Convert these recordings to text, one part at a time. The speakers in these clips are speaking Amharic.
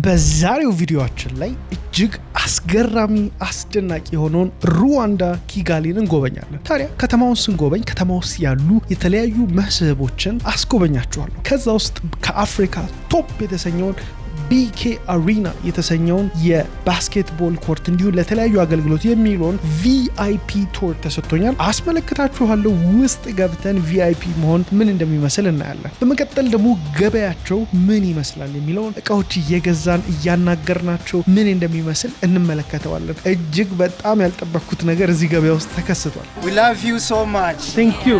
በዛሬው ቪዲዮአችን ላይ እጅግ አስገራሚ አስደናቂ የሆነውን ሩዋንዳ ኪጋሊን እንጎበኛለን። ታዲያ ከተማውን ስንጎበኝ ከተማ ውስጥ ያሉ የተለያዩ መስህቦችን አስጎበኛችኋለሁ። ከዛ ውስጥ ከአፍሪካ ቶፕ የተሰኘውን BK አሪና የተሰኘውን የባስኬትቦል ኮርት እንዲሁም ለተለያዩ አገልግሎት የሚውለውን VIP ቶር ተሰጥቶኛል። አስመለክታችኋለሁ። ውስጥ ገብተን VIP መሆን ምን እንደሚመስል እናያለን። በመቀጠል ደግሞ ገበያቸው ምን ይመስላል የሚለውን እቃዎች እየገዛን እያናገርናቸው ምን እንደሚመስል እንመለከተዋለን። እጅግ በጣም ያልጠበቅኩት ነገር እዚህ ገበያ ውስጥ ተከስቷል። We love you so much. Thank you.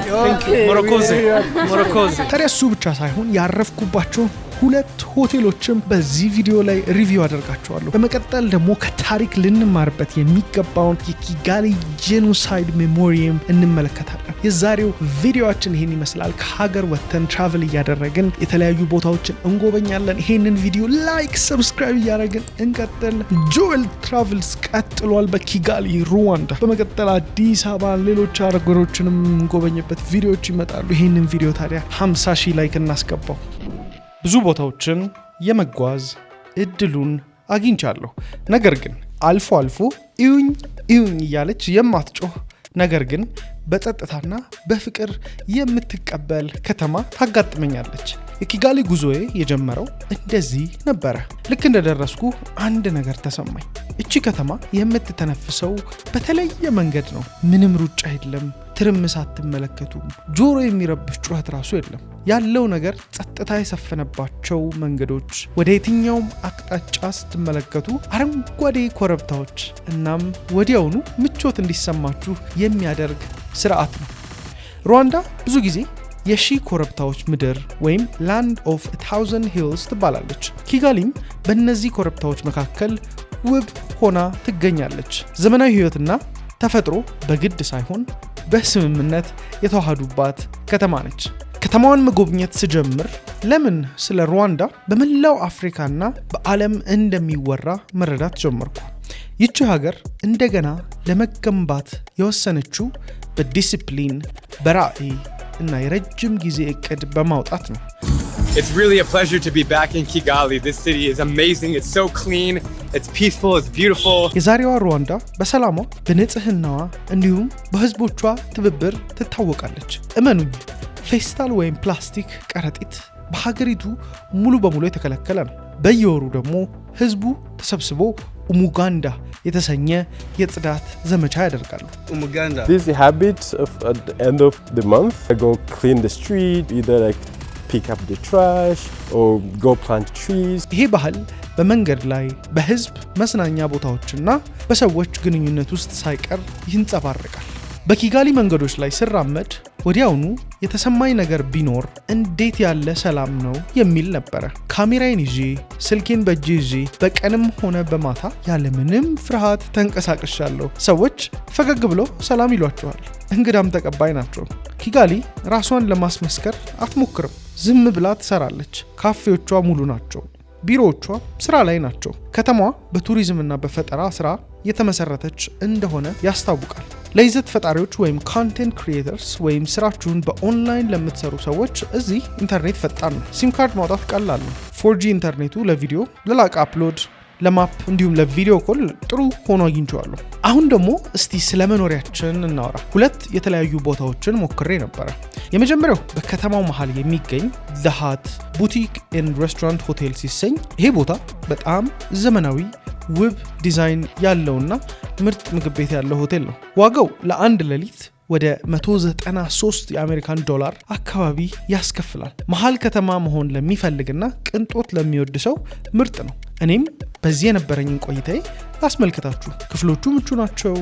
Moroccoze. ታዲያ እሱ ብቻ ሳይሆን ያረፍኩባቸው ሁለት ሆቴሎችም በዚህ ቪዲዮ ላይ ሪቪው አደርጋቸዋለሁ። በመቀጠል ደግሞ ከታሪክ ልንማርበት የሚገባውን የኪጋሊ ጄኖሳይድ ሜሞሪየም እንመለከታለን። የዛሬው ቪዲዮአችን ይሄን ይመስላል። ከሀገር ወጥተን ትራቨል እያደረግን የተለያዩ ቦታዎችን እንጎበኛለን። ይሄንን ቪዲዮ ላይክ፣ ሰብስክራይብ እያደረግን እንቀጥል። ጆኤል ትራቭልስ ቀጥሏል በኪጋሊ ሩዋንዳ። በመቀጠል አዲስ አበባ፣ ሌሎች አገሮችንም እንጎበኝበት ቪዲዮዎች ይመጣሉ። ይሄንን ቪዲዮ ታዲያ 50,000 ላይክ እናስገባው። ብዙ ቦታዎችን የመጓዝ እድሉን አግኝቻለሁ። ነገር ግን አልፎ አልፎ ኢዩኝ እያለች የማትጮህ ነገር ግን በጸጥታና በፍቅር የምትቀበል ከተማ ታጋጥመኛለች። የኪጋሊ ጉዞዬ የጀመረው እንደዚህ ነበረ። ልክ እንደደረስኩ አንድ ነገር ተሰማኝ። እቺ ከተማ የምትተነፍሰው በተለየ መንገድ ነው። ምንም ሩጫ የለም፣ ትርምስ አትመለከቱም፣ ጆሮ የሚረብሽ ጩኸት ራሱ የለም። ያለው ነገር ጸጥታ የሰፈነባቸው መንገዶች፣ ወደ የትኛውም አቅጣጫ ስትመለከቱ አረንጓዴ ኮረብታዎች፣ እናም ወዲያውኑ ምቾት እንዲሰማችሁ የሚያደርግ ስርዓት ነው። ሩዋንዳ ብዙ ጊዜ የሺህ ኮረብታዎች ምድር ወይም ላንድ ኦፍ 1000 ሂልስ ትባላለች። ኪጋሊም በእነዚህ ኮረብታዎች መካከል ውብ ሆና ትገኛለች። ዘመናዊ ህይወትና ተፈጥሮ በግድ ሳይሆን በስምምነት የተዋሃዱባት ከተማ ነች። ከተማዋን መጎብኘት ስጀምር ለምን ስለ ሩዋንዳ በመላው አፍሪካና በዓለም እንደሚወራ መረዳት ጀመርኩ። ይቺ ሀገር እንደገና ለመገንባት የወሰነችው በዲሲፕሊን፣ በራዕይ እና የረጅም ጊዜ እቅድ በማውጣት ነው። It's really a pleasure to be back in Kigali. This city is amazing. It's so clean. It's peaceful. It's beautiful. የዛሬዋ ሩዋንዳ በሰላሟ፣ በንጽህናዋ እንዲሁም በህዝቦቿ ትብብር ትታወቃለች። እመኑኝ፣ ፌስታል ወይም ፕላስቲክ ከረጢት በሀገሪቱ ሙሉ በሙሉ የተከለከለ ነው። በየወሩ ደግሞ ህዝቡ ተሰብስቦ ኡሙጋንዳ የተሰኘ የጽዳት ዘመቻ ያደርጋሉ። Umuganda. This habit of at the end of the month, I go clean the street, either like pick up the trash or go plant trees. ይሄ ባህል በመንገድ ላይ፣ በህዝብ መዝናኛ ቦታዎችና በሰዎች ግንኙነት ውስጥ ሳይቀር ይንጸባረቃል። በኪጋሊ መንገዶች ላይ ስራመድ ወዲያውኑ የተሰማኝ ነገር ቢኖር እንዴት ያለ ሰላም ነው የሚል ነበረ። ካሜራዬን ይዤ፣ ስልኬን በእጄ ይዤ በቀንም ሆነ በማታ ያለምንም ፍርሃት ተንቀሳቅሻለሁ። ሰዎች ፈገግ ብለው ሰላም ይሏቸዋል። እንግዳም ተቀባይ ናቸው። ኪጋሊ ራሷን ለማስመስከር አትሞክርም። ዝም ብላ ትሰራለች። ካፌዎቿ ሙሉ ናቸው። ቢሮዎቿ ስራ ላይ ናቸው። ከተማዋ በቱሪዝምና በፈጠራ ስራ የተመሰረተች እንደሆነ ያስታውቃል። ለይዘት ፈጣሪዎች ወይም ኮንቴንት ክሪኤተርስ ወይም ስራችሁን በኦንላይን ለምትሰሩ ሰዎች እዚህ ኢንተርኔት ፈጣን ነው። ሲም ካርድ ማውጣት ቀላል ነው። 4G ኢንተርኔቱ ለቪዲዮ፣ ለላቅ አፕሎድ፣ ለማፕ እንዲሁም ለቪዲዮ ኮል ጥሩ ሆኖ አግኝቼዋለሁ። አሁን ደግሞ እስቲ ስለ መኖሪያችን እናወራ። ሁለት የተለያዩ ቦታዎችን ሞክሬ ነበረ። የመጀመሪያው በከተማው መሃል የሚገኝ The Hut ቡቲክ ኤንድ ሬስቶራንት ሆቴል ሲሰኝ፣ ይሄ ቦታ በጣም ዘመናዊ ውብ ዲዛይን ያለውና ምርጥ ምግብ ቤት ያለው ሆቴል ነው። ዋጋው ለአንድ ሌሊት ወደ 193 የአሜሪካን ዶላር አካባቢ ያስከፍላል። መሃል ከተማ መሆን ለሚፈልግና ቅንጦት ለሚወድ ሰው ምርጥ ነው። እኔም በዚህ የነበረኝን ቆይታዬ ላስመልከታችሁ። ክፍሎቹ ምቹ ናቸው፣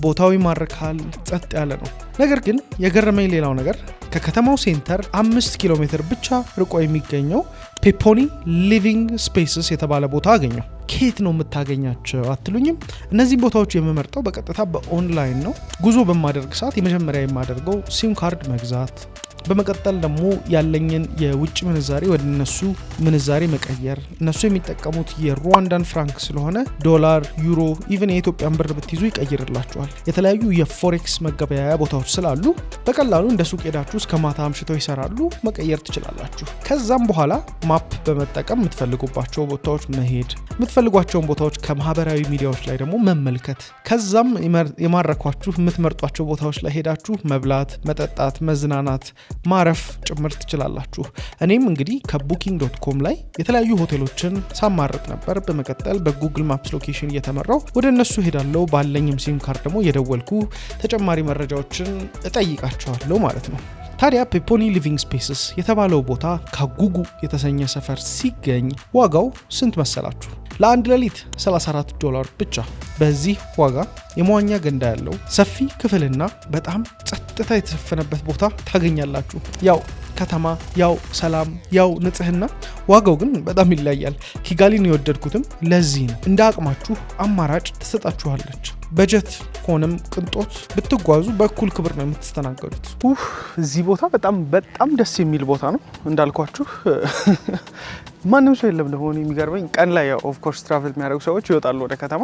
ቦታው ይማርካል፣ ጸጥ ያለ ነው። ነገር ግን የገረመኝ ሌላው ነገር ከከተማው ሴንተር 5 ኪሎ ሜትር ብቻ ርቆ የሚገኘው ፔፖኒ ሊቪንግ ስፔስስ የተባለ ቦታ አገኘው። ከየት ነው የምታገኛቸው አትሉኝም? እነዚህ ቦታዎች የምመርጠው በቀጥታ በኦንላይን ነው። ጉዞ በማደርግ ሰዓት የመጀመሪያ የማደርገው ሲም ካርድ መግዛት፣ በመቀጠል ደግሞ ያለኝን የውጭ ምንዛሬ ወደ እነሱ ምንዛሬ መቀየር እነሱ የሚጠቀሙት የሩዋንዳን ፍራንክ ስለሆነ ዶላር ዩሮ ኢቭን የኢትዮጵያን ብር ብትይዙ ይቀይርላችኋል የተለያዩ የፎሬክስ መገበያያ ቦታዎች ስላሉ በቀላሉ እንደ ሱቅ ሄዳችሁ እስከ ማታ አምሽተው ይሰራሉ መቀየር ትችላላችሁ ከዛም በኋላ ማፕ በመጠቀም የምትፈልጉባቸው ቦታዎች መሄድ የምትፈልጓቸውን ቦታዎች ከማህበራዊ ሚዲያዎች ላይ ደግሞ መመልከት ከዛም የማረኳችሁ የምትመርጧቸው ቦታዎች ላይ ሄዳችሁ መብላት መጠጣት መዝናናት ማረፍ ጭምር ትችላላችሁ እኔም እንግዲህ ከbooking.com ላይ የተለያዩ ሆቴሎችን ሳማርጥ ነበር በመቀጠል በጉግል ማፕስ ሎኬሽን እየተመራው ወደ እነሱ ሄዳለሁ ባለኝም ሲም ካርድ ደግሞ እየደወልኩ ተጨማሪ መረጃዎችን እጠይቃቸዋለሁ ማለት ነው ታዲያ ፔፖኒ ሊቪንግ ስፔስስ የተባለው ቦታ ካጉጉ የተሰኘ ሰፈር ሲገኝ ዋጋው ስንት መሰላችሁ ለአንድ ሌሊት $34 ብቻ በዚህ ዋጋ የመዋኛ ገንዳ ያለው ሰፊ ክፍልና በጣም ጸጥታ የተሰፈነበት ቦታ ታገኛላችሁ ያው ከተማ ያው ሰላም ያው ንጽህና ዋጋው ግን በጣም ይለያያል ኪጋሊን የወደድኩትም ለዚህ ነው እንደ አቅማችሁ አማራጭ ተሰጣችኋለች በጀት ሆነም ቅንጦት ብትጓዙ በኩል ክብር ነው የምትስተናገዱት እዚህ ቦታ በጣም ደስ የሚል ቦታ ነው እንዳልኳችሁ ማንም ሰው የለም ደግሞ የሚገርመኝ ቀን ላይ ኦፍ ኮርስ ትራቨል የሚያደርጉ ሰዎች ይወጣሉ ወደ ከተማ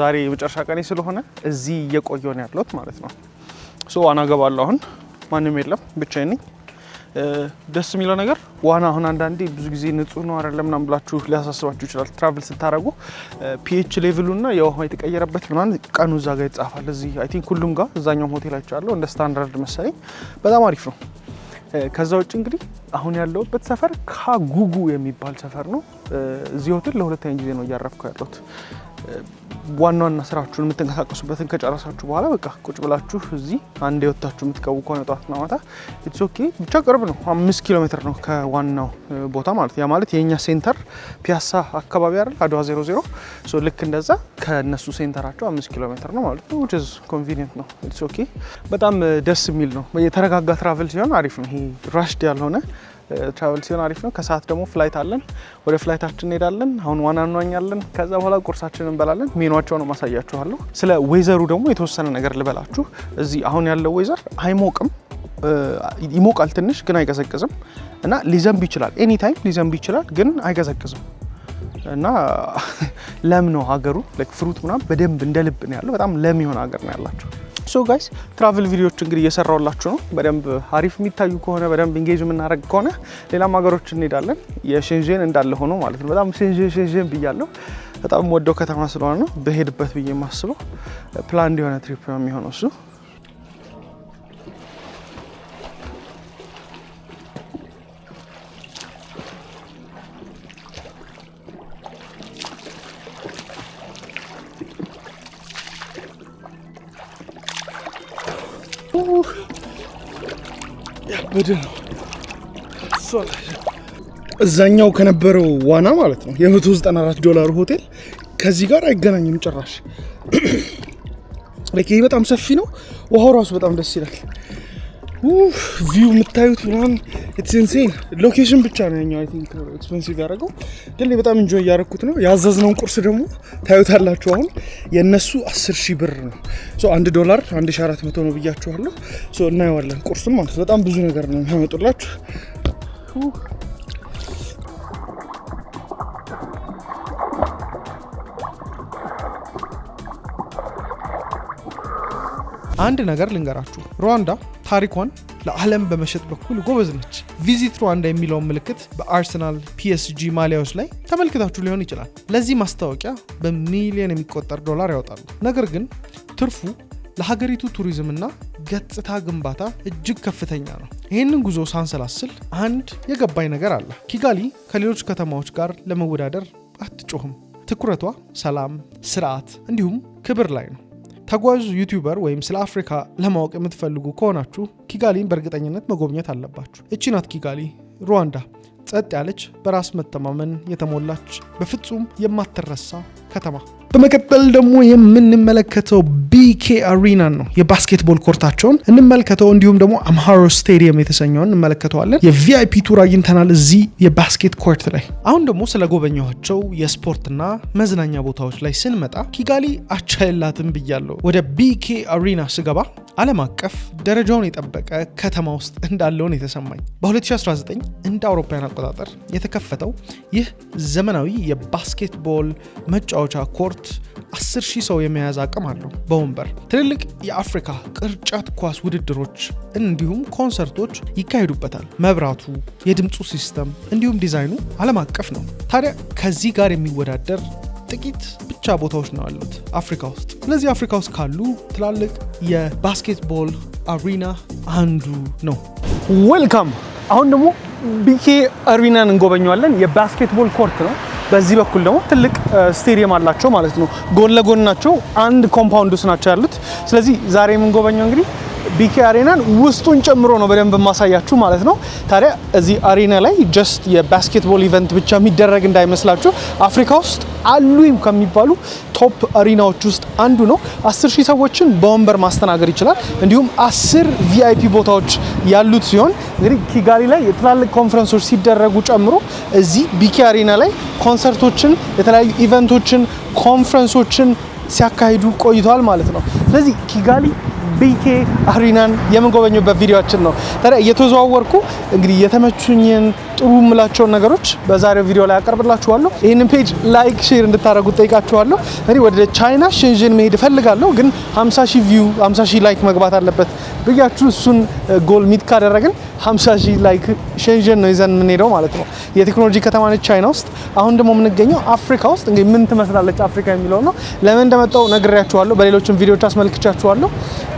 ዛሬ የመጨረሻ ቀኔ ስለሆነ እዚህ እየቆየሁ ነው ያለሁት ማለት ነው ዋና ገባለሁ አሁን ማንም የለም ብቻዬን ነኝ ደስ የሚለው ነገር ዋና አሁን አንዳንዴ ብዙ ጊዜ ንጹህ ነው አይደለም ምናምን ብላችሁ ሊያሳስባችሁ ይችላል ትራቨል ስታረጉ ፒኤች ሌቭሉና የውሃ የተቀየረበት ምናምን ቀኑ እዛ ጋር ይጻፋል እዚህ አይ ቲንክ ሁሉም ጋር እዛኛው ሆቴላቸው ያለው እንደ ስታንዳርድ መሰለኝ በጣም አሪፍ ነው ከዛ ውጭ እንግዲህ አሁን ያለውበት ሰፈር ካጉጉ የሚባል ሰፈር ነው እዚህ ሆቴል ለሁለተኛ ጊዜ ነው እያረፍኩ ያለሁት ዋናና ስራችሁን የምትንቀሳቀሱበትን ከጨረሳችሁ በኋላ በቃ ቁጭ ብላችሁ እዚህ አንድ የወጣችሁ የምትቀቡ ከሆነ ጧትና ማታ ኢትስ ኦኬ ብቻ ቅርብ ነው 5 ኪሎ ሜትር ነው ከዋናው ቦታ ማለት ያ ማለት የኛ ሴንተር ፒያሳ አካባቢ አይደል አድዋ 00 ልክ እንደዛ ከነሱ ሴንተራቸው 5 ኪሎ ሜትር ነው ማለት ነው which is convenient ነው ኢትስ ኦኬ በጣም ደስ የሚል ነው የተረጋጋ ትራቨል ሲሆን አሪፍ ነው ይሄ ራሽድ ያልሆነ ትራቨል ሲሆን አሪፍ ነው ከሰዓት ደግሞ ፍላይት አለን ወደ ፍላይታችን እንሄዳለን አሁን ዋና እንዋኛለን ከዛ በኋላ ቁርሳችንን እንበላለን ሜኑዋቸውን ማሳያችኋለሁ ስለ ዌዘሩ ደግሞ የተወሰነ ነገር ልበላችሁ እዚህ አሁን ያለው ዌዘር አይሞቅም ይሞቃል ትንሽ ግን አይቀዘቅዝም እና ሊዘንብ ይችላል ኤኒ ታይም ሊዘንብ ይችላል ግን አይቀዘቅዝም እና ለም ነው ሀገሩ ላይክ ፍሩት ምናምን በደንብ እንደ ልብ ነው ያለው በጣም ለም የሆነ ሀገር ነው ያላቸው ሶ ጋይስ ትራቨል ቪዲዮዎች እንግዲህ እየሰራውላችሁ ነው በደንብ አሪፍ የሚታዩ ከሆነ በደንብ ኢንጌጅ የምናደርግ ከሆነ ሌላም ሀገሮች እንሄዳለን የሼንዤን እንዳለ ሆኖ ማለት ነው በጣም ሼንዤን ብያለሁ በጣም ወደው ከተማ ስለሆነ ነው በሄድበት ብዬ የማስበው ፕላን የሆነ ትሪፕ ነው የሚሆነው እሱ ያበደ ነው እዛኛው ከነበረው ዋና ማለት ነው $194 ሆቴል ከዚህ ጋር አይገናኝም ጭራሽ ለኪ በጣም ሰፊ ነው ውሃው ራሱ በጣም ደስ ይላል ቪው የምታዩት ምናምን ኢትስ ኢንሴን ሎኬሽን ብቻ ነው ያኛው አይ ቲንክ ኤክስፔንሲቭ ያደረገው ግን በጣም ኢንጆይ ያደረኩት ነው ያዘዝነውን ቁርስ ደግሞ ታዩታላችሁ አሁን የነሱ 10,000 ብር ነው $1 $1,400 ነው ብያችኋለሁ እናየዋለን ቁርስም ማለት በጣም ብዙ ነገር ነው የሚያመጡላችሁ አንድ ነገር ልንገራችሁ ሩዋንዳ ታሪኳን ለዓለም በመሸጥ በኩል ጎበዝ ነች ቪዚት ሩዋንዳ የሚለውን ምልክት በአርሰናል ፒኤስጂ ማሊያዎች ላይ ተመልክታችሁ ሊሆን ይችላል ለዚህ ማስታወቂያ በሚሊዮን የሚቆጠር ዶላር ያወጣሉ ነገር ግን ትርፉ ለሀገሪቱ ቱሪዝምና ገጽታ ግንባታ እጅግ ከፍተኛ ነው ይህንን ጉዞ ሳንሰላስል አንድ የገባኝ ነገር አለ ኪጋሊ ከሌሎች ከተማዎች ጋር ለመወዳደር አትጮህም ትኩረቷ ሰላም ስርዓት እንዲሁም ክብር ላይ ነው ተጓዥ ዩቲዩበር ወይም ስለ አፍሪካ ለማወቅ የምትፈልጉ ከሆናችሁ ኪጋሊን በእርግጠኝነት መጎብኘት አለባችሁ እቺ ናት ኪጋሊ ሩዋንዳ ጸጥ ያለች በራስ መተማመን የተሞላች በፍጹም የማትረሳ ከተማ። በመቀጠል ደግሞ የምንመለከተው BK አሪና ነው። የባስኬትቦል ኮርታቸውን እንመልከተው። እንዲሁም ደግሞ አምሃሮ ስቴዲየም የተሰኘውን እንመለከተዋለን። የቪአይፒ ቱር አግኝተናል እዚህ የባስኬት ኮርት ላይ። አሁን ደግሞ ስለጎበኘኋቸው የስፖርትና መዝናኛ ቦታዎች ላይ ስንመጣ ኪጋሊ አቻ የላትም ብያለሁ። ወደ BK አሪና ስገባ ዓለም አቀፍ ደረጃውን የጠበቀ ከተማ ውስጥ እንዳለውን የተሰማኝ። በ2019 እንደ አውሮፓውያን አቆጣጠር የተከፈተው ይህ ዘመናዊ የባስኬትቦል መጫወቻ ኮርት 10,000 ሰው የመያዝ አቅም አለው። በወንበር ትልልቅ የአፍሪካ ቅርጫት ኳስ ውድድሮች እንዲሁም ኮንሰርቶች ይካሄዱበታል። መብራቱ፣ የድምፁ ሲስተም እንዲሁም ዲዛይኑ ዓለም አቀፍ ነው። ታዲያ ከዚህ ጋር የሚወዳደር ጥቂት ብቻ ቦታዎች ነው ያሉት አፍሪካ ውስጥ። ስለዚህ አፍሪካ ውስጥ ካሉ ትላልቅ የባስኬትቦል አሪና አንዱ ነው። ዌልካም። አሁን ደግሞ BK አሪናን እንጎበኘዋለን። የባስኬትቦል ኮርት ነው። በዚህ በኩል ደግሞ ትልቅ ስቴዲየም አላቸው ማለት ነው። ጎን ለጎን ናቸው። አንድ ኮምፓውንድስ ናቸው ያሉት። ስለዚህ ዛሬ የምንጎበኘው እንግዲህ BK አሪናን ውስጡን ጨምሮ ነው በደንብ ማሳያችሁ ማለት ነው። ታዲያ እዚህ አሪና ላይ ጀስት የባስኬትቦል ኢቨንት ብቻ የሚደረግ እንዳይመስላችሁ። አፍሪካ ውስጥ አሉ ከሚባሉ ቶፕ አሪናዎች ውስጥ አንዱ ነው። 10,000 ሰዎችን በወንበር ማስተናገድ ይችላል። እንዲሁም 10 VIP ቦታዎች ያሉት ሲሆን እንግዲህ ኪጋሊ ላይ የትላልቅ ኮንፈረንሶች ሲደረጉ ጨምሮ እዚህ BK አሪና ላይ ኮንሰርቶችን፣ የተለያዩ ኢቨንቶችን፣ ኮንፈረንሶችን ሲያካሂዱ ቆይተዋል ማለት ነው። ስለዚህ ኪጋሊ BK አሪናን የምንጎበኘበት ቪዲዮአችን ነው። ታዲያ እየተዘዋወርኩ እንግዲህ የተመቹኝን ጥሩ ምላቸውን ነገሮች በዛሬው ቪዲዮ ላይ አቀርብላችኋለሁ። ይህንን ፔጅ ላይክ፣ ሼር እንድታደርጉት ጠይቃችኋለሁ። እንግዲህ ወደ ቻይና ሼንዥን መሄድ እፈልጋለሁ፣ ግን 50,000 ቪው 50,000 ላይክ መግባት አለበት ብያችሁ እሱን ጎል ሚት ካደረግን 50,000 ላይክ ሼንዥን ነው ይዘን የምንሄደው ማለት ነው። የቴክኖሎጂ ከተማ ነች ቻይና ውስጥ። አሁን ደግሞ የምንገኘው አፍሪካ ውስጥ። እንግዲህ ምን ትመስላለች አፍሪካ የሚለው ነው። ለምን እንደመጣው ነግሬያችኋለሁ፣ በሌሎችም ቪዲዮዎች አስመልክቻችኋለሁ።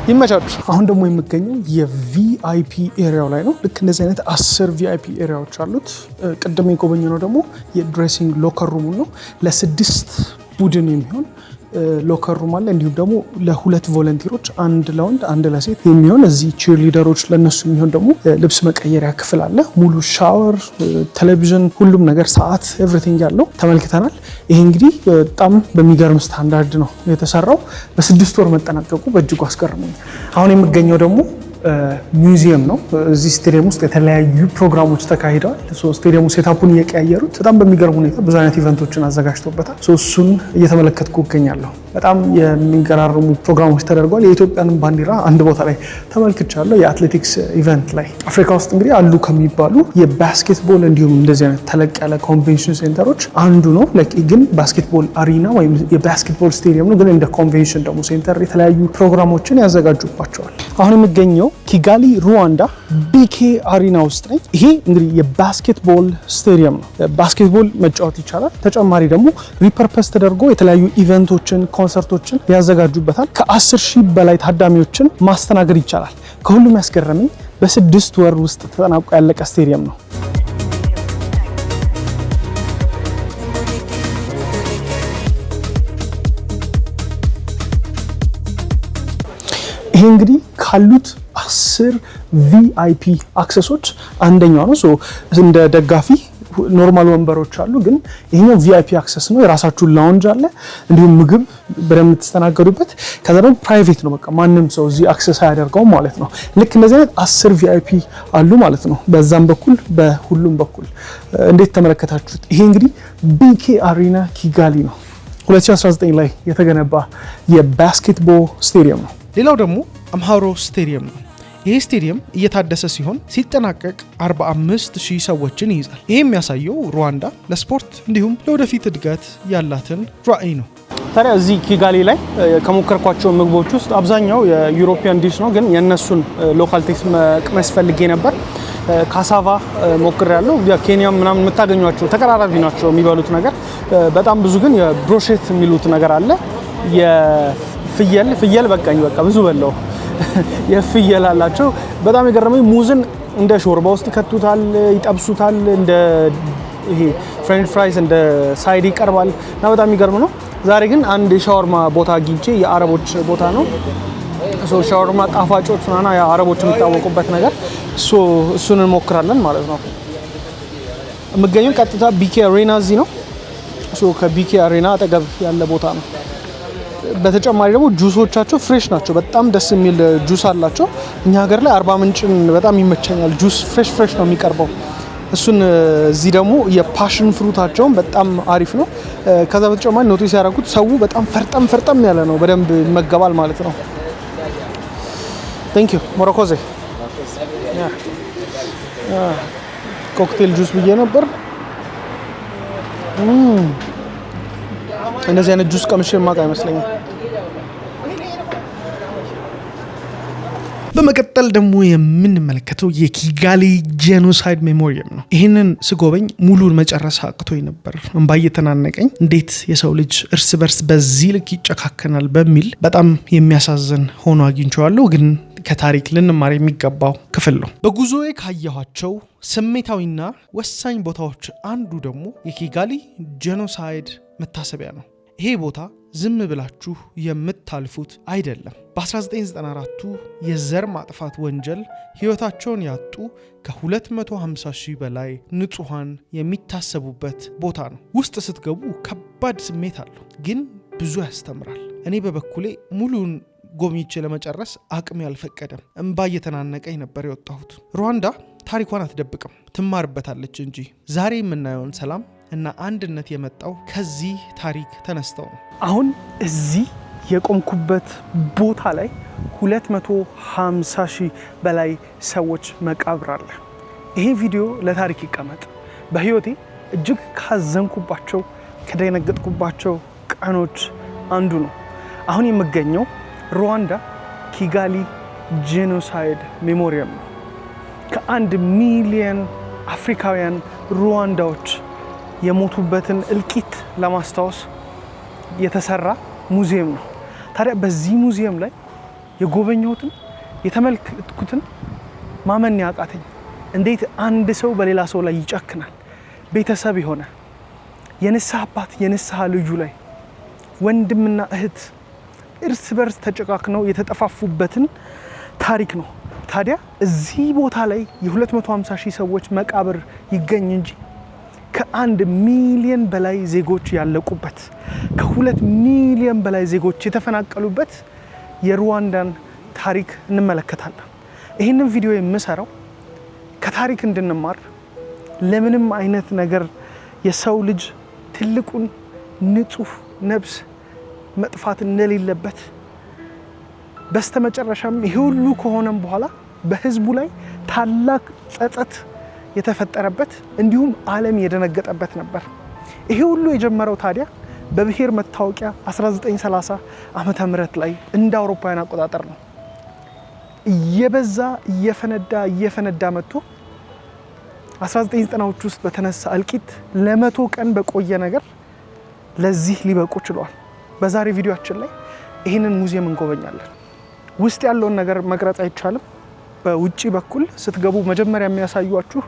ይመቻችሁ። አሁን ደግሞ የምገኘው የቪአይፒ ኤሪያው ላይ ነው። ልክ እንደዚህ አይነት 10 ቪአይፒ ኤሪያዎች አሉት። ቅድም የጎበኘነው ደግሞ የድሬሲንግ ሎከር ሩሙ ነው። ለ6 ቡድን የሚሆን ሎከር ሩም አለ። እንዲሁም ደግሞ ለ2 ቮለንቲሮች፣ አንድ ለወንድ አንድ ለሴት የሚሆን እዚህ ቺር ሊደሮች ለነሱ የሚሆን ደግሞ ልብስ መቀየሪያ ክፍል አለ። ሙሉ ሻወር፣ ቴሌቪዥን፣ ሁሉም ነገር ሰዓት፣ ኤቭሪቲንግ ያለው ተመልክተናል። ይሄ እንግዲህ በጣም በሚገርም ስታንዳርድ ነው የተሰራው። በ6 ወር መጠናቀቁ በእጅጉ አስገርሞኛል። አሁን የምገኘው ደግሞ ሚውዚየም ነው። እዚህ ስቴዲየም ውስጥ የተለያዩ ፕሮግራሞች ተካሂደዋል። ስቴዲየሙ ሴታፑን እየቀያየሩት በጣም በሚገርም ሁኔታ ብዙ አይነት ኢቨንቶችን አዘጋጅቶበታል። እሱን እየተመለከትኩ እገኛለሁ። በጣም የሚገራርሙ ፕሮግራሞች ተደርጓል። የኢትዮጵያንም ባንዲራ አንድ ቦታ ላይ ተመልክቻለሁ፣ የአትሌቲክስ ኢቨንት ላይ። አፍሪካ ውስጥ እንግዲህ አሉ ከሚባሉ የባስኬትቦል እንዲሁም እንደዚህ አይነት ተለቅ ያለ ኮንቬንሽን ሴንተሮች አንዱ ነው። ግን ባስኬትቦል አሪና ወይም የባስኬትቦል ስቴዲየም ነው፣ ግን እንደ ኮንቬንሽን ደግሞ ሴንተር የተለያዩ ፕሮግራሞችን ያዘጋጁባቸዋል። አሁን የሚገኘው ኪጋሊ ሩዋንዳ BK አሪና ውስጥ ነኝ። ይሄ እንግዲህ የባስኬትቦል ስቴዲየም ነው። ባስኬትቦል መጫወት ይቻላል። ተጨማሪ ደግሞ ሪፐርፐስ ተደርጎ የተለያዩ ኢቨንቶችን፣ ኮንሰርቶችን ያዘጋጁበታል። ከ10,000 በላይ ታዳሚዎችን ማስተናገድ ይቻላል። ከሁሉም ያስገረመኝ በ6 ወር ውስጥ ተጠናቆ ያለቀ ስቴዲየም ነው። ይሄ እንግዲህ ካሉት 10 VIP አክሰሶች አንደኛው ነው። እንደ ደጋፊ ኖርማል ወንበሮች አሉ፣ ግን ይሄኛው VIP አክሰስ ነው። የራሳችሁ ላውንጅ አለ፣ እንዲሁም ምግብ በደንብ የምትስተናገዱበት። ከዛ ደግሞ ፕራይቬት ነው፣ በቃ ማንም ሰው እዚህ አክሰስ አያደርገውም ማለት ነው። ልክ እንደዚህ አይነት 10 VIP አሉ ማለት ነው፣ በዛም በኩል በሁሉም በኩል። እንዴት ተመለከታችሁት? ይሄ እንግዲህ BK አሪና ኪጋሊ ነው። 2019 ላይ የተገነባ የባስኬትቦል ስቴዲየም ነው። ሌላው ደግሞ አምሃሮ ስቴዲየም ነው። ይህ ስቴዲየም እየታደሰ ሲሆን ሲጠናቀቅ 45,000 ሰዎችን ይይዛል። ይህ የሚያሳየው ሩዋንዳ ለስፖርት እንዲሁም ለወደፊት እድገት ያላትን ራዕይ ነው። ታዲያ እዚህ ኪጋሊ ላይ ከሞከርኳቸው ምግቦች ውስጥ አብዛኛው የዩሮፒያን ዲሽ ነው፣ ግን የእነሱን ሎካል ቴክስ መቅመስ ፈልጌ ነበር። ካሳቫ ሞክሬያለሁ። ኬንያ ምናምን የምታገኟቸው ተቀራራቢ ናቸው የሚበሉት ነገር። በጣም ብዙ ግን የብሮሼት የሚሉት ነገር አለ። ፍየል በቃኝ፣ በቃ ብዙ በላው። የፍየል አላቸው። በጣም የገረመኝ ሙዝን እንደ ሾርባ ውስጥ ይከቱታል፣ ይጠብሱታል። እንደ ይሄ ፍሬንች ፍራይስ እንደ ሳይድ ይቀርባል እና በጣም የሚገርም ነው። ዛሬ ግን አንድ የሻወርማ ቦታ አግኝቼ፣ የአረቦች ቦታ ነው። ሻወርማ ጣፋጮች ናና የአረቦች የሚታወቁበት ነገር፣ እሱን እንሞክራለን ማለት ነው። የምገኘው ቀጥታ BK አሪና እዚህ ነው። ሶ ከቢኬ አሬና አጠገብ ያለ ቦታ ነው። በተጨማሪ ደግሞ ጁሶቻቸው ፍሬሽ ናቸው። በጣም ደስ የሚል ጁስ አላቸው። እኛ ሀገር ላይ አርባ ምንጭን በጣም ይመቸኛል። ጁስ ፍሬሽ ነው የሚቀርበው። እሱን እዚህ ደግሞ የፓሽን ፍሩታቸውን በጣም አሪፍ ነው። ከዛ በተጨማሪ ኖቲስ ያደረኩት ሰው በጣም ፈርጠም ያለ ነው። በደንብ ይመገባል ማለት ነው። ቴንክ ዩ ሞሮኮዜ። ኮክቴል ጁስ ብዬ ነበር። እንደዚህ አይነት ጁስ ቀምሼ የማውቅ አይመስለኝም። በመቀጠል ደግሞ የምንመለከተው የኪጋሊ ጄኖሳይድ ሜሞሪየም ነው። ይህንን ስጎበኝ ሙሉን መጨረስ አቅቶኝ ነበር። እንባ እየተናነቀኝ እንዴት የሰው ልጅ እርስ በርስ በዚህ ልክ ይጨካከናል በሚል በጣም የሚያሳዝን ሆኖ አግኝቼዋለሁ። ግን ከታሪክ ልንማር የሚገባው ክፍል ነው። በጉዞዬ ካየኋቸው ስሜታዊና ወሳኝ ቦታዎች አንዱ ደግሞ የኪጋሊ ጄኖሳይድ መታሰቢያ ነው። ይሄ ቦታ ዝም ብላችሁ የምታልፉት አይደለም። በ1994ቱ የዘር ማጥፋት ወንጀል ህይወታቸውን ያጡ ከ250,000 በላይ ንጹሃን የሚታሰቡበት ቦታ ነው። ውስጥ ስትገቡ ከባድ ስሜት አለው፣ ግን ብዙ ያስተምራል። እኔ በበኩሌ ሙሉን ጎብኝቼ ለመጨረስ አቅም ያልፈቀደም እንባ እየተናነቀኝ ነበር የወጣሁት። ሩዋንዳ ታሪኳን አትደብቅም፣ ትማርበታለች እንጂ። ዛሬ የምናየውን ሰላም እና አንድነት የመጣው ከዚህ ታሪክ ተነስተው ነው። አሁን እዚህ የቆምኩበት ቦታ ላይ 250,000 በላይ ሰዎች መቃብር አለ። ይሄ ቪዲዮ ለታሪክ ይቀመጥ። በህይወቴ እጅግ ካዘንኩባቸው ከደነገጥኩባቸው ቀኖች አንዱ ነው። አሁን የምገኘው ሩዋንዳ ኪጋሊ ጄኖሳይድ ሜሞሪየም ነው። ከ1 ሚሊዮን አፍሪካውያን ሩዋንዳዎች የሞቱበትን እልቂት ለማስታወስ የተሰራ ሙዚየም ነው። ታዲያ በዚህ ሙዚየም ላይ የጎበኘሁትን የተመለከትኩትን ማመን ያቃተኝ። እንዴት አንድ ሰው በሌላ ሰው ላይ ይጨክናል? ቤተሰብ የሆነ የንስሐ አባት የንስሐ ልጁ ላይ ወንድምና እህት እርስ በርስ ተጨካክነው የተጠፋፉበትን ታሪክ ነው። ታዲያ እዚህ ቦታ ላይ የ250,000 ሰዎች መቃብር ይገኝ እንጂ ከ1 ሚሊዮን በላይ ዜጎች ያለቁበት፣ ከ2 ሚሊዮን በላይ ዜጎች የተፈናቀሉበት የሩዋንዳን ታሪክ እንመለከታለን። ይህንን ቪዲዮ የምሰራው ከታሪክ እንድንማር፣ ለምንም አይነት ነገር የሰው ልጅ ትልቁን ንጹህ ነፍስ መጥፋት እንደሌለበት፣ በስተመጨረሻም ይሄ ሁሉ ከሆነም በኋላ በህዝቡ ላይ ታላቅ ጸጸት የተፈጠረበት እንዲሁም ዓለም የደነገጠበት ነበር። ይሄ ሁሉ የጀመረው ታዲያ በብሔር መታወቂያ 1930 ዓመተ ምህረት ላይ እንደ አውሮፓውያን አቆጣጠር ነው። እየበዛ እየፈነዳ መጥቶ 1990ዎቹ ውስጥ በተነሳ እልቂት ለ100 ቀን በቆየ ነገር ለዚህ ሊበቁ ችሏል። በዛሬ ቪዲዮአችን ላይ ይህንን ሙዚየም እንጎበኛለን። ውስጥ ያለውን ነገር መቅረጽ አይቻልም። በውጪ በኩል ስትገቡ መጀመሪያ የሚያሳዩአችሁ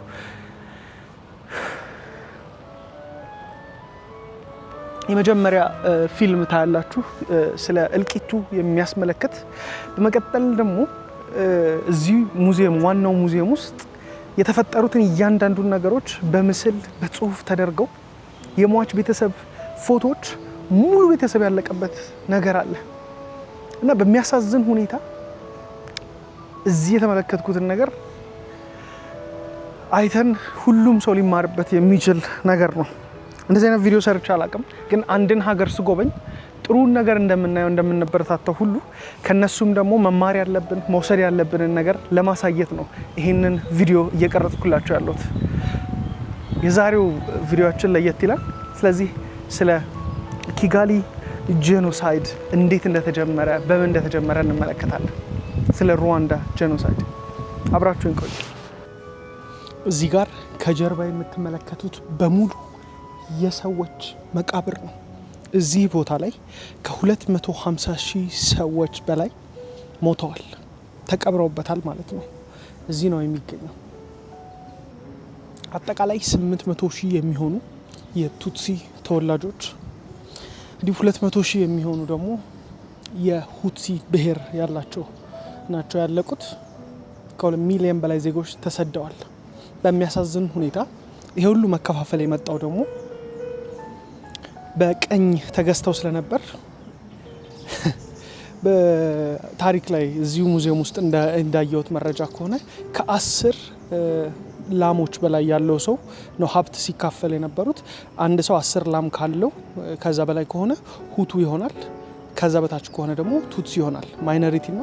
የመጀመሪያ ፊልም ታያላችሁ ስለ እልቂቱ የሚያስመለክት። በመቀጠል ደግሞ እዚህ ሙዚየም ዋናው ሙዚየም ውስጥ የተፈጠሩትን እያንዳንዱን ነገሮች በምስል በጽሁፍ ተደርገው የሟች ቤተሰብ ፎቶዎች፣ ሙሉ ቤተሰብ ያለቀበት ነገር አለ እና በሚያሳዝን ሁኔታ እዚህ የተመለከትኩትን ነገር አይተን ሁሉም ሰው ሊማርበት የሚችል ነገር ነው። እንደዚህ አይነት ቪዲዮ ሰርቼ አላቅም፣ ግን አንድን ሀገር ስጎበኝ ጥሩ ነገር እንደምናየው እንደምንበረታታው ሁሉ ከነሱም ደግሞ መማር ያለብን መውሰድ ያለብንን ነገር ለማሳየት ነው ይህንን ቪዲዮ እየቀረጽኩላችሁ ያለሁት። የዛሬው ቪዲዮአችን ለየት ይላል። ስለዚህ ስለ ኪጋሊ ጄኖሳይድ እንዴት እንደተጀመረ በምን እንደተጀመረ እንመለከታለን። ስለ ሩዋንዳ ጄኖሳይድ አብራችሁን ቆዩ። እዚህ ጋር ከጀርባ የምትመለከቱት በሙሉ የሰዎች መቃብር ነው። እዚህ ቦታ ላይ ከ250,000 ሰዎች በላይ ሞተዋል፣ ተቀብረውበታል ማለት ነው። እዚህ ነው የሚገኘው። አጠቃላይ 800,000 የሚሆኑ የቱትሲ ተወላጆች እንዲሁ 200,000 የሚሆኑ ደግሞ የሁትሲ ብሔር ያላቸው ናቸው ያለቁት። ከ2 ሚሊዮን በላይ ዜጎች ተሰደዋል። በሚያሳዝን ሁኔታ ይሄ ሁሉ መከፋፈል የመጣው ደግሞ በቀኝ ተገዝተው ስለነበር በታሪክ ላይ እዚሁ ሙዚየም ውስጥ እንዳየሁት መረጃ ከሆነ ከ10 ላሞች በላይ ያለው ሰው ነው ሀብት ሲካፈል የነበሩት። አንድ ሰው 10 ላም ካለው ከዛ በላይ ከሆነ ሁቱ ይሆናል፣ ከዛ በታች ከሆነ ደግሞ ቱትሲ ይሆናል። ማይኖሪቲ እና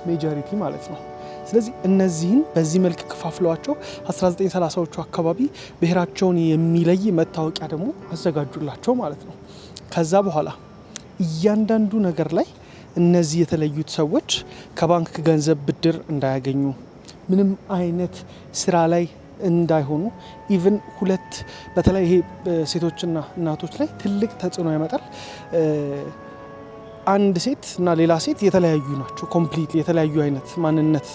ሜጆሪቲ ማለት ነው። ስለዚህ እነዚህን በዚህ መልክ ከፋፍለዋቸው 1930ዎቹ አካባቢ ብሔራቸውን የሚለይ መታወቂያ ደግሞ አዘጋጁላቸው ማለት ነው። ከዛ በኋላ እያንዳንዱ ነገር ላይ እነዚህ የተለዩት ሰዎች ከባንክ ገንዘብ ብድር እንዳያገኙ፣ ምንም አይነት ስራ ላይ እንዳይሆኑ፣ ኢቭን ሁለት በተለይ ይሄ ሴቶችና እናቶች ላይ ትልቅ ተጽዕኖ ያመጣል። አንድ ሴት እና ሌላ ሴት የተለያዩ ናቸው። ኮምፕሊት የተለያዩ አይነት ማንነት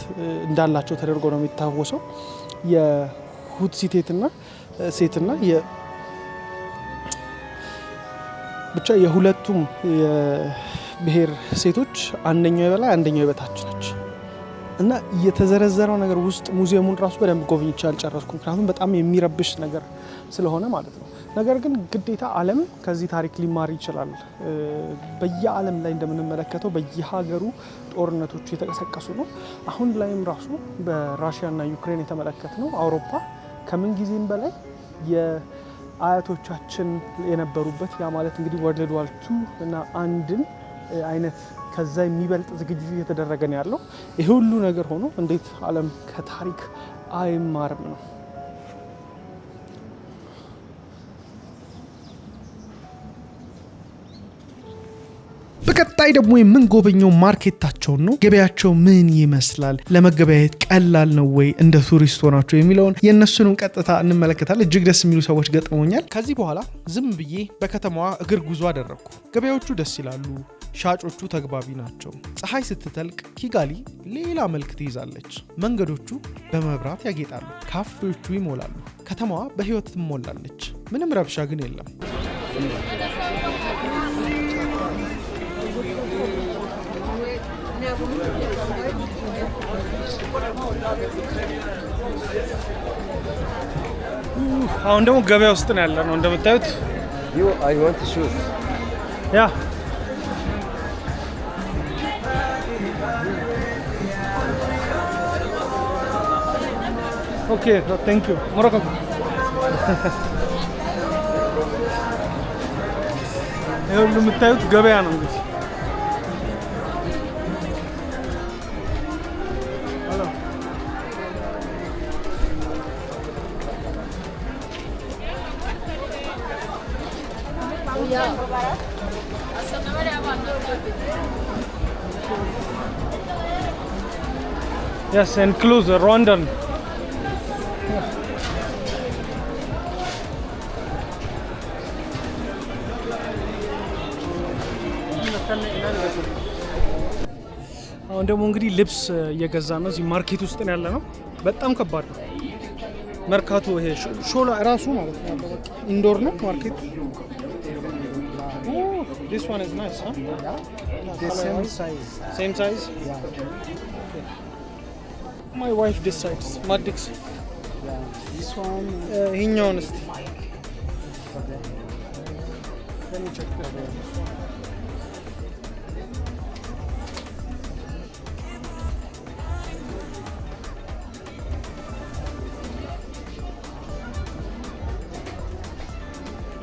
እንዳላቸው ተደርጎ ነው የሚታወሰው። የሁትሲ ሴትና ብቻ የሁለቱም የብሔር ሴቶች አንደኛው የበላይ አንደኛው የበታች ነች እና የተዘረዘረው ነገር ውስጥ ሙዚየሙን ራሱ በደንብ ጎብኝቼ አልጨረስኩም፣ ምክንያቱም በጣም የሚረብሽ ነገር ስለሆነ ማለት ነው። ነገር ግን ግዴታ ዓለም ከዚህ ታሪክ ሊማር ይችላል። በየዓለም ላይ እንደምንመለከተው በየሀገሩ ጦርነቶች የተቀሰቀሱ ነው። አሁን ላይም ራሱ በራሽያና ዩክሬን የተመለከት ነው። አውሮፓ ከምን ጊዜም በላይ የአያቶቻችን የነበሩበት ያ ማለት እንግዲህ ወርልድ ዋር 2 እና አንድን አይነት ከዛ የሚበልጥ ዝግጅት እየተደረገ ነው ያለው። ይሄ ሁሉ ነገር ሆኖ እንዴት ዓለም ከታሪክ አይማርም ነው። በቀጣይ ደግሞ የምንጎበኘው ማርኬታቸውን ነው። ገበያቸው ምን ይመስላል? ለመገበያየት ቀላል ነው ወይ እንደ ቱሪስት ሆናቸው የሚለውን የእነሱንም ቀጥታ እንመለከታለን። እጅግ ደስ የሚሉ ሰዎች ገጥመውኛል። ከዚህ በኋላ ዝም ብዬ በከተማዋ እግር ጉዞ አደረግኩ። ገበያዎቹ ደስ ይላሉ፣ ሻጮቹ ተግባቢ ናቸው። ፀሐይ ስትጠልቅ ኪጋሊ ሌላ መልክ ትይዛለች። መንገዶቹ በመብራት ያጌጣሉ፣ ካፌዎቹ ይሞላሉ፣ ከተማዋ በህይወት ትሞላለች። ምንም ረብሻ ግን የለም። አሁን ደግሞ ገበያ ውስጥ ነው ያለ ነው እንደምታዩት። ያ ኦኬ ታንክ ዩ ሞሮኮ ይሄው እንደምታዩት ገበያ ነው እንግዲህ። Yes, and close Rwandan. አሁን ደግሞ እንግዲህ ልብስ እየገዛ ነው። እዚህ ማርኬት ውስጥ ነው ያለ ነው። በጣም ከባድ ነው መርካቶ። ይሄ ሾላ ራሱ ማለት ነው ያለው በቃ ኢንዶር ነው ማርኬት። This one is nice, huh? Yeah. The same size. Same size? Yeah. Okay. My wife decides. Madix. Yeah. This one. ይሄኛውን እስቲ Okay. let me check this one.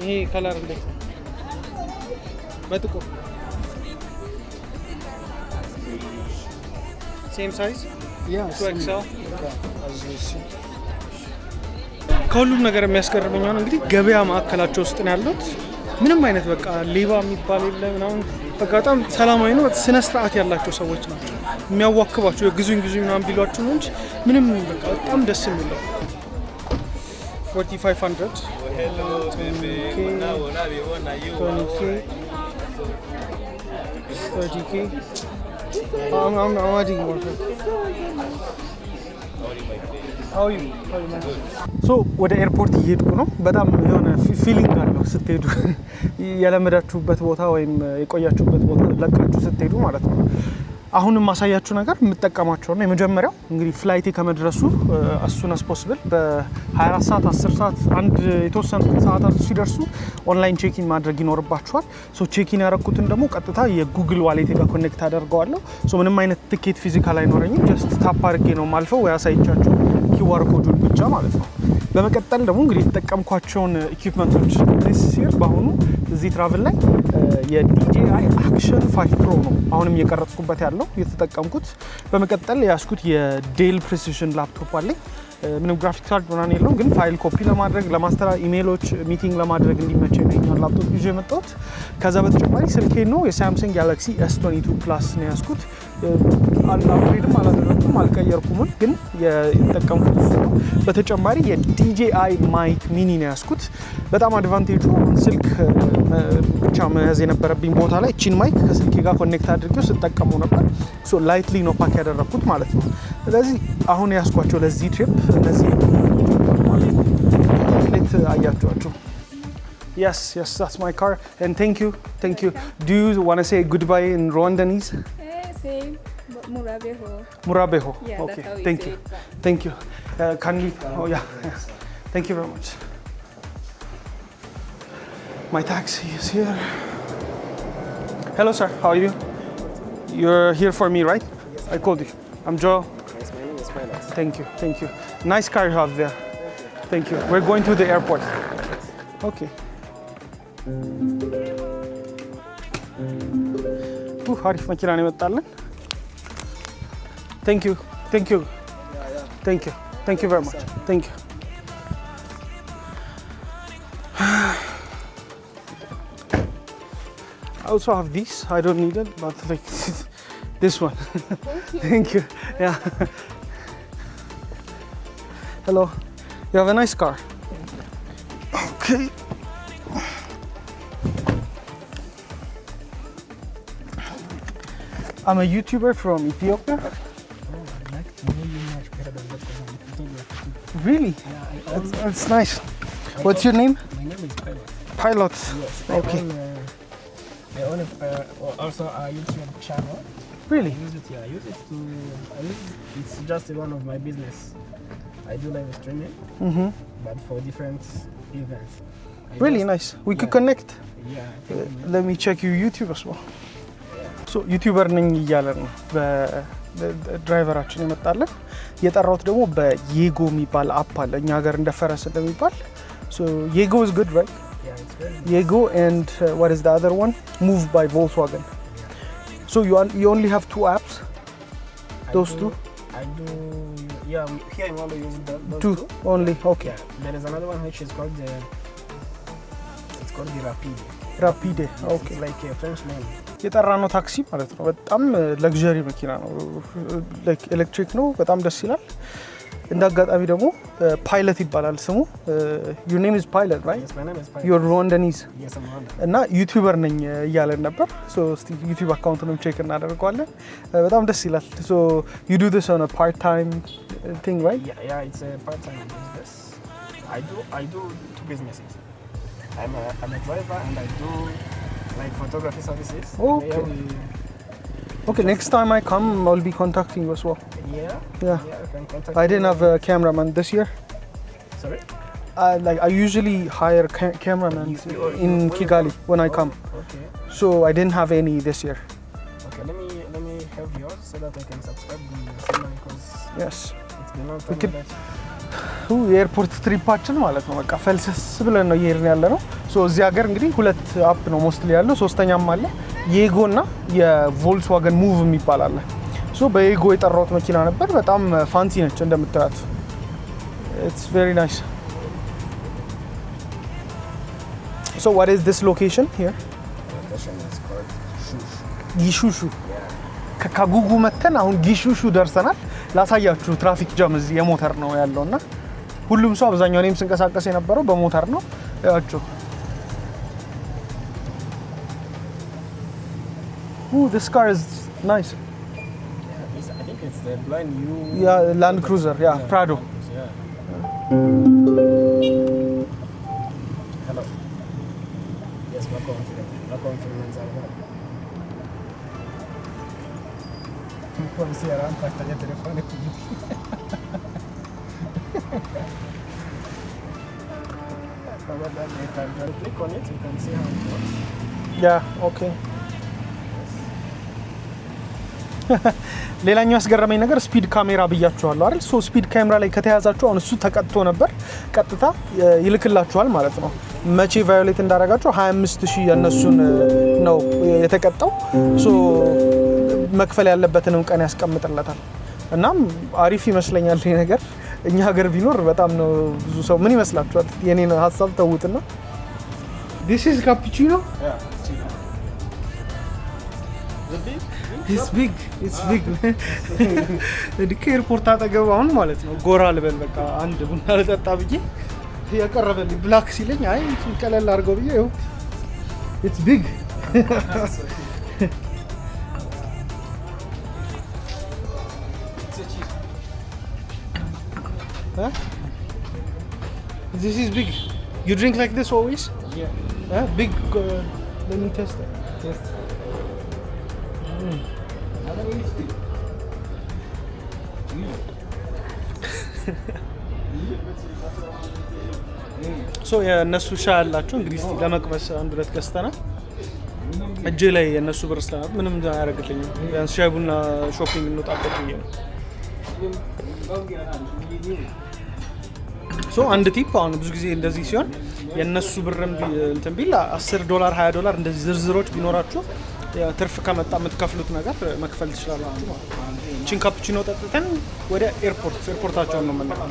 ይሄ ከለር እንዴት ነው? በጥቁር ሴም ሳይዝ Yeah. XL? As you see. ከሁሉም ነገር የሚያስገርመኝ ነው እንግዲህ ገበያ ማዕከላቸው ውስጥ ነው ያሉት። ምንም አይነት በቃ ሌባ የሚባል የለ ምናምን፣ በቃ በጣም ሰላማዊ ነው። ስነ ስርዓት ያላቸው ሰዎች ናቸው። የሚያዋክባቸው የግዙኝ ምናምን ቢሏቸው ነው እንጂ ምንም በቃ በጣም ደስ የሚለው 4500 30K. I'm adding more. ሶ ወደ ኤርፖርት እየሄድኩ ነው። በጣም የሆነ ፊሊንግ አለው ስትሄዱ የለመዳችሁበት ቦታ ወይም የቆያችሁበት ቦታ ለቃችሁ ስትሄዱ ማለት ነው። አሁንም ማሳያችሁ ነገር የምጠቀማቸው ነው። የመጀመሪያው እንግዲህ ፍላይቴ ከመድረሱ as soon as possible በ24 ሰዓት 10 ሰዓት አንድ የተወሰኑ ሰዓታት ሲደርሱ ኦንላይን ቼኪን ማድረግ ይኖርባችኋል። ሶ ቼኪን ያደረኩትን ደግሞ ቀጥታ የጉግል ዋሌት ጋር ኮኔክት አደርገዋለሁ። ሶ ምንም አይነት ትኬት ፊዚካል አይኖረኝም። ጀስት ታፕ አድርጌ ነው ማልፈው ወይ አሳይቻችሁ ኪዋር ኮዱን ብቻ ማለት ነው። በመቀጠል ደግሞ እንግዲህ የተጠቀምኳቸውን ኢኩዊፕመንቶች ሲር በአሁኑ እዚህ ትራቭል ላይ የዲጂአይ አክሽን 5 ፕሮ ነው አሁንም እየቀረጽኩበት ያለው የተጠቀምኩት። በመቀጠል ያስኩት የዴል ፕሪሲዥን ላፕቶፕ አለኝ። ምንም ግራፊክስ ካርድ ምናምን የለውም፣ ግን ፋይል ኮፒ ለማድረግ ለማስተላለፍ፣ ኢሜይሎች፣ ሚቲንግ ለማድረግ እንዲመቸኝ ነው ይሄኛውን ላፕቶፕ ይዤ የመጣሁት። ከዛ በተጨማሪ ስልኬ ነው የሳምሰንግ ጋላክሲ S22 ፕላስ ነው ያስኩት። አፕግሬድም አላደረኩም አልቀየርኩም፣ ግን የተጠቀምኩት እሱ ነው። በተጨማሪ የዲጂአይ ማይክ ሚኒ ነው ያስኩት። በጣም አድቫንቴጁ ስልክ ብቻ መያዝ የነበረብኝ ቦታ ላይ እቺን ማይክ ከስልኬ ጋር ኮኔክት አድርጌው ስጠቀመው ነበር። ሶ ላይትሊ ነው ፓክ ያደረኩት ማለት ነው። ስለዚህ አሁን ያስኳቸው ለዚህ ትሪፕ እነዚህ ማለት ነው። እንዴት አያችኋቸው? Yes, that's my car. And thank you. Do you want to say goodbye in Rwandanese? Say Murabeho. Murabeho. Yeah, okay. that's how we Thank say you. it. Thank you. Can we? Oh yeah. Yes. Thank you very much. My taxi is here. Hello, sir. How are you? You're here for me, right? Yes. I called you. I'm Joe. Yes, my name is Pilot. Thank you. Nice car you have there. Thank you. We're going to the airport. Okay. አሪፍ መኪና ነው የመጣልን። Thank you. Thank you very much. Thank you. I also have these. I don't need it, but like this one. Thank you. Yeah. Hello. You have a nice car. Okay. I'm a YouTuber from Ethiopia. I'd like to know you much better than that because I'm a photographer. Really? That's nice. What's your name? My name is Pilot. Pilot. Yes. Okay. I own also a YouTube channel. Really? I use it. It's just one of my business. I do live streaming, but for different events. Really nice. We could connect. Yeah. Let me check your YouTube as well. So YouTuber ነኝ እያለ ነው በድራይቨራችን የመጣለን። የጠራሁት ደግሞ በየጎ የሚባል አፕ አለ እኛ ሀገር እንደ ፈረስ እንደሚባል። So Yego is good, right? Yeah, it's very Yego and what is the other one? Move by Volkswagen. So you only have two apps? Those two? I do. Yeah, here I'm only using those Two only. Okay. Yeah, there is another one which is called the. It's called the Rapide. Rapide. Okay. It's like a French name. የጠራነው ታክሲ ማለት ነው። በጣም ለግዠሪ መኪና ነው። ላይክ ኤሌክትሪክ ነው። በጣም ደስ ይላል። እንደ አጋጣሚ ደግሞ ፓይለት ይባላል ስሙ። your name is Pilot, right? Yes, my name is Pilot. You're Rwandanese. Yes, I'm Rwanda. እና ዩቲዩበር ነኝ እያለን ነበር። ሶ እስቲ ዩቲዩብ አካውንቱንም ቼክ እናደርገዋለን። በጣም ደስ ይላል። ሶ you do this on a part time thing, right? Yeah, it's a part-time business. I do two businesses. I'm a driver and I do like photography services. Okay. Okay, next time I come, I'll be contacting you as well. Yeah. Yeah. You can contact I didn't me. have a cameraman this year. Sorry? I usually hire cameramen in Kigali when I come. Okay. So I didn't have any this year. Okay, let me have yours so that I can subscribe to the channel because Yes. it's been a long We time. could- የኤርፖርት ትሪፓችን ማለት ነው። በቃ ፈልሰስ ብለን ነው እየሄድን ያለ ነው። ሶ እዚህ ሀገር እንግዲህ ሁለት አፕ ነው ሞስትሊ ያለው፣ ሶስተኛም አለ። የጎ እና የቮልክስዋገን ሙቭ የሚባል አለ። ሶ በየጎ የጠራሁት መኪና ነበር። በጣም ፋንሲ ነች እንደምታዩት። ኢትስ ቬሪ ናይስ። ሶ ዋት ኢዝ ዲስ ሎኬሽን ሂር? Location is called Shushu. ጊሹሹ። ከጉጉ መተን አሁን ጊሹሹ ደርሰናል። ላሳያችሁ ትራፊክ ጃም እዚህ የሞተር ነው ያለውና ሁሉም ሰው አብዛኛው እኔም ስንቀሳቀስ የነበረው በሞተር ነው። ያችሁ this car is nice. I think it's the brand new. Yeah, Land Cruiser, yeah, Prado. Yeah. Hello. Yes, welcome to Manzarwa. Come si era un pacco di telefono qui. Click on it, you can see how it works. Yeah, okay. ሌላኛው ያስገረመኝ ነገር ስፒድ ካሜራ ብያችኋለሁ አይደል? ሶ ስፒድ ካሜራ ላይ ከተያዛችሁ አሁን እሱ ተቀጥቶ ነበር ቀጥታ ይልክላችኋል ማለት ነው። መቼ ቫዮሌት እንዳደረጋችሁ 25000 የነሱን ነው የተቀጣው። ሶ መክፈል ያለበትንም ቀን ያስቀምጥለታል። እናም አሪፍ ይመስለኛል ይሄ ነገር እኛ ሀገር ቢኖር በጣም ነው ብዙ ሰው ምን ይመስላችኋል? የኔን ሀሳብ ተውትና This is cappuccino? Yeah. It's big. ከኤርፖርት አጠገብ አሁን ማለት ነው ጎራ ልበል በቃ አንድ ቡና ልጠጣ ብዬ ያቀረበልኝ ብላክ ሲለኝ አይ ቀለል አድርገው ብዬ ይኸው It's big. Huh? This is big. You drink like this always? Yeah. Big. Let me test it. Yes. ሶ የነሱ ሻይ አላቸው እንግዲህ እስቲ ለመቅመስ አንድ ሁለት ገዝተናል። እጄ ላይ የነሱ ብር ስለናት ምንም አያደርግልኝም። ቢያንስ ሻይ ቡና ሾፒንግ እንወጣበት ብዬ ነው። ሶ አንድ ቲፕ አሁን ብዙ ጊዜ እንደዚህ ሲሆን የነሱ ብርም እንትን ቢል $10 $20 እንደዚህ ዝርዝሮች ቢኖራችሁ ትርፍ ከመጣ የምትከፍሉት ነገር መክፈል ትችላላችሁ ማለት ነው። ቺን ካፑቺኖ ጠጥተን ወደ ኤርፖርታቸውን ነው የምንመጣው።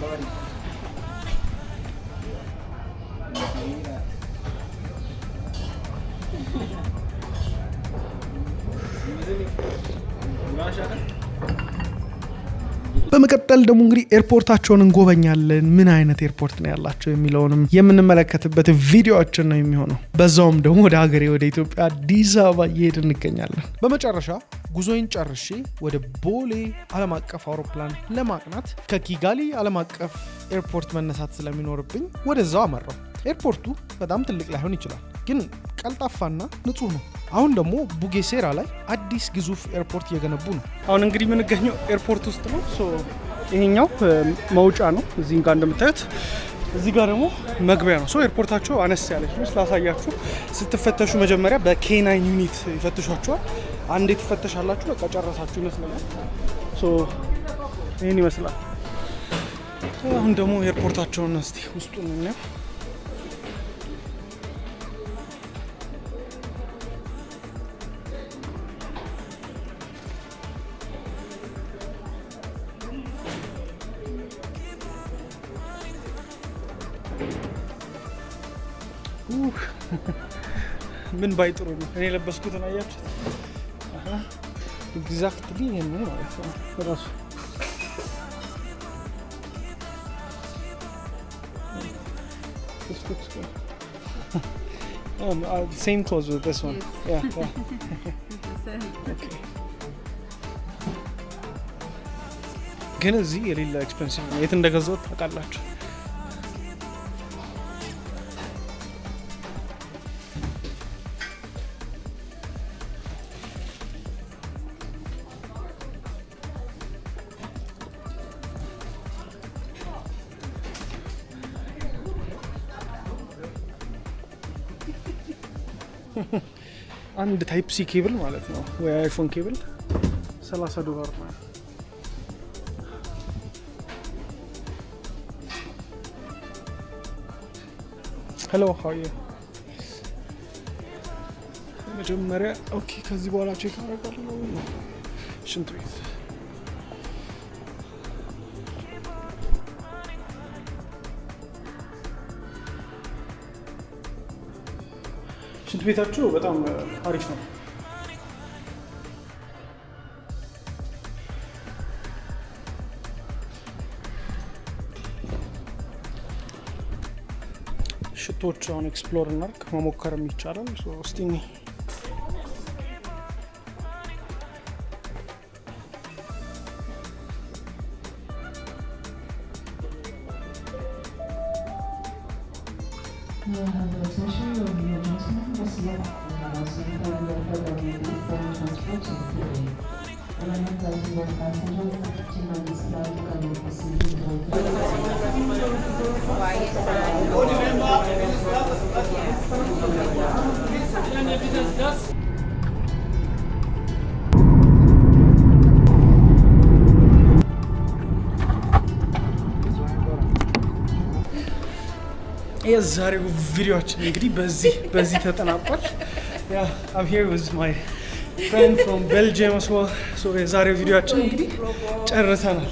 በመቀጠል ደግሞ እንግዲህ ኤርፖርታቸውን እንጎበኛለን። ምን አይነት ኤርፖርት ነው ያላቸው የሚለውንም የምንመለከትበት ቪዲዮአችን ነው የሚሆነው። በዛውም ደግሞ ወደ ሀገሬ ወደ ኢትዮጵያ አዲስ አበባ እየሄድን እንገኛለን። በመጨረሻ ጉዞዬን ጨርሼ ወደ ቦሌ ዓለም አቀፍ አውሮፕላን ለማቅናት ከኪጋሊ ዓለም አቀፍ ኤርፖርት መነሳት ስለሚኖርብኝ ወደዛው አመራው። ኤርፖርቱ በጣም ትልቅ ላይሆን ይችላል፣ ግን ቀልጣፋና ንጹህ ነው። አሁን ደግሞ ቡጌሴራ ላይ አዲስ ግዙፍ ኤርፖርት እየገነቡ ነው። አሁን እንግዲህ የምንገኘው ኤርፖርት ውስጥ ነው። ሶ ይሄኛው መውጫ ነው እዚህ ጋር እንደምታዩት፣ እዚህ ጋር ደግሞ መግቢያ ነው። ሶ ኤርፖርታቸው አነስ ያለች ነው። ስላሳያችሁ ስትፈተሹ መጀመሪያ በኬናይን ዩኒት ይፈትሿችኋል። አንዴ ትፈተሻላችሁ፣ በቃ ጨረሳችሁ ይመስለኛል። ሶ ይሄን ይመስላል። አሁን ደግሞ ኤርፖርታቸውን እስቲ ውስጡን እናየው። ምን ባይጥሩ ነው እኔ ለበስኩትን አያችሁት? ኤግዛክትሊ ይሄን ነው ማለት ነው ራሱ። Same clothes with this one. Yeah. Okay. ግን እዚህ የሌላ ኤክስፔንሲቭ ነው። የት እንደገዛሁት ታውቃላችሁ? አንድ ታይፕ ሲ ኬብል ማለት ነው ወይ አይፎን ኬብል $30 ነው። ሄሎ ሃው አር ዩ? መጀመሪያ ኦኬ፣ ከዚህ በኋላ ቼክ አደርጋለሁ። ሽንት ቤት ሽንት ቤታችሁ በጣም አሪፍ ነው። ሽቶች አሁን ኤክስፕሎር እናድርግ፣ መሞከርም ይቻላል። እስቲ Transport የዛሬው ቪዲዮአችን እንግዲህ በዚህ ተጠናቋል። I'm here with my friend from Belgium as well. So የዛሬው ቪዲዮአችን እንግዲህ ጨርሰናል።